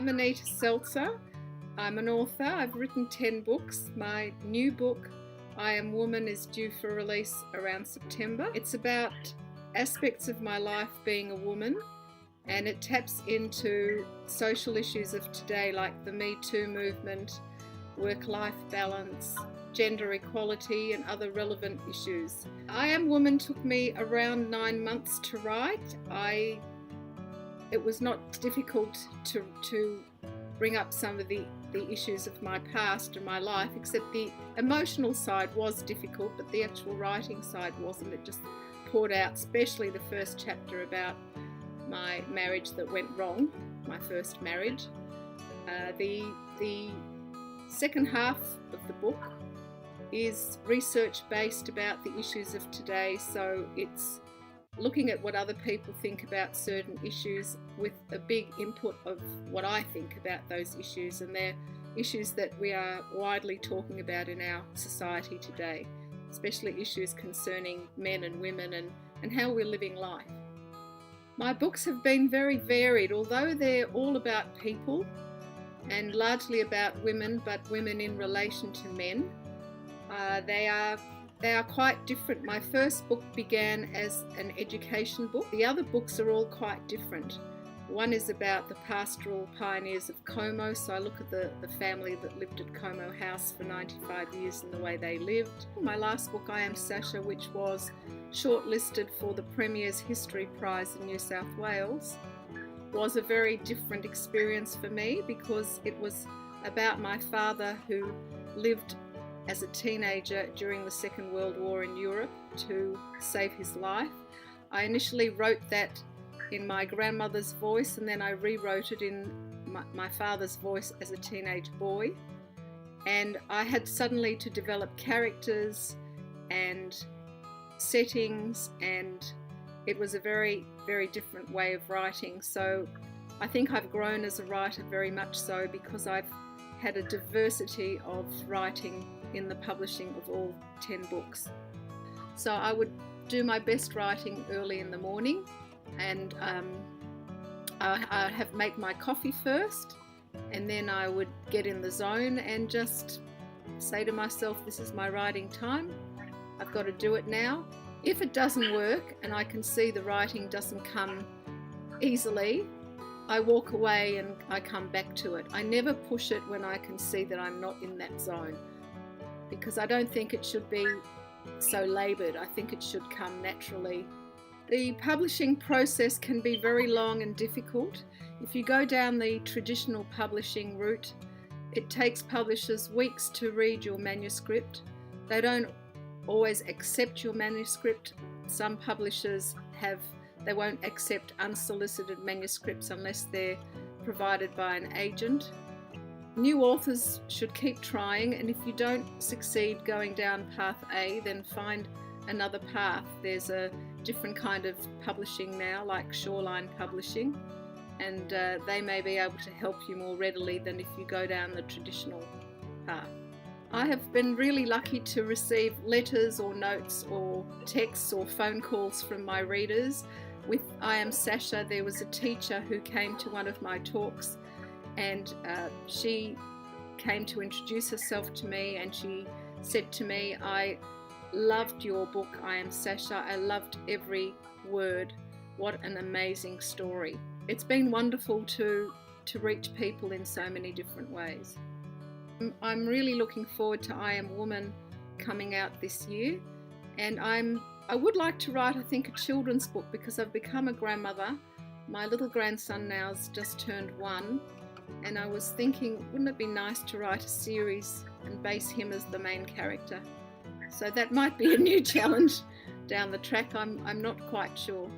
I'm Anita Selzer. I'm an author. I've written 10 books. My new book, I Am Woman, is due for release around September. It's about aspects of my life being a woman, and it taps into social issues of today like the Me Too movement, work-life balance, gender equality and other relevant issues. I Am Woman took me around 9 months to write. It was not difficult to bring up some of the issues of my past and my life, except the emotional side was difficult, but the actual writing side wasn't. It just poured out, especially the first chapter about my marriage that went wrong, my first marriage. The second half of the book is research based about the issues of today, so it's looking at what other people think about certain issues with a big input of what I think about those issues, and they're issues that we are widely talking about in our society today, especially issues concerning men and women and how we're living life. My books have been very varied, although they're all about people and largely about women, but women in relation to men. They are quite different. My first book began as an education book. The other books are all quite different. One is about the pastoral pioneers of Como, so I look at the family that lived at Como House for 95 years and the way they lived. My last book, I Am Sasha, which was shortlisted for the Premier's History Prize in New South Wales, was a very different experience for me because it was about my father who lived as a teenager during the Second World War in Europe to save his life. I initially wrote that in my grandmother's voice, and then I rewrote it in my father's voice as a teenage boy. And I had suddenly to develop characters and settings, and it was a very, very different way of writing. So I think I've grown as a writer very much so because I've had a diversity of writing in the publishing of all 10 books. So I would do my best writing early in the morning, and I have make my coffee first, and then I would get in the zone and just say to myself, this is my writing time, I've got to do it now. If it doesn't work and I can see the writing doesn't come easily, I walk away and I come back to it. I never push it when I can see that I'm not in that zone, because I don't think it should be so laboured. I think it should come naturally. The publishing process can be very long and difficult. If you go down the traditional publishing route, it takes publishers weeks to read your manuscript. They don't always accept your manuscript. Some publishers they won't accept unsolicited manuscripts unless they're provided by an agent. New authors should keep trying, and if you don't succeed going down path A, then find another path. There's a different kind of publishing now, like Shoreline Publishing, and they may be able to help you more readily than if you go down the traditional path. I have been really lucky to receive letters or notes or texts or phone calls from my readers. With I Am Sasha, there was a teacher who came to one of my talks, and she came to introduce herself to me, and she said to me, I loved your book, I Am Sasha. I loved every word. What an amazing story. It's been wonderful to reach people in so many different ways. I'm really looking forward to I Am Woman coming out this year, and I would like to write, I think, a children's book because I've become a grandmother. My little grandson now's just turned 1, and I was thinking, wouldn't it be nice to write a series and base him as the main character? So that might be a new challenge down the track. I'm not quite sure.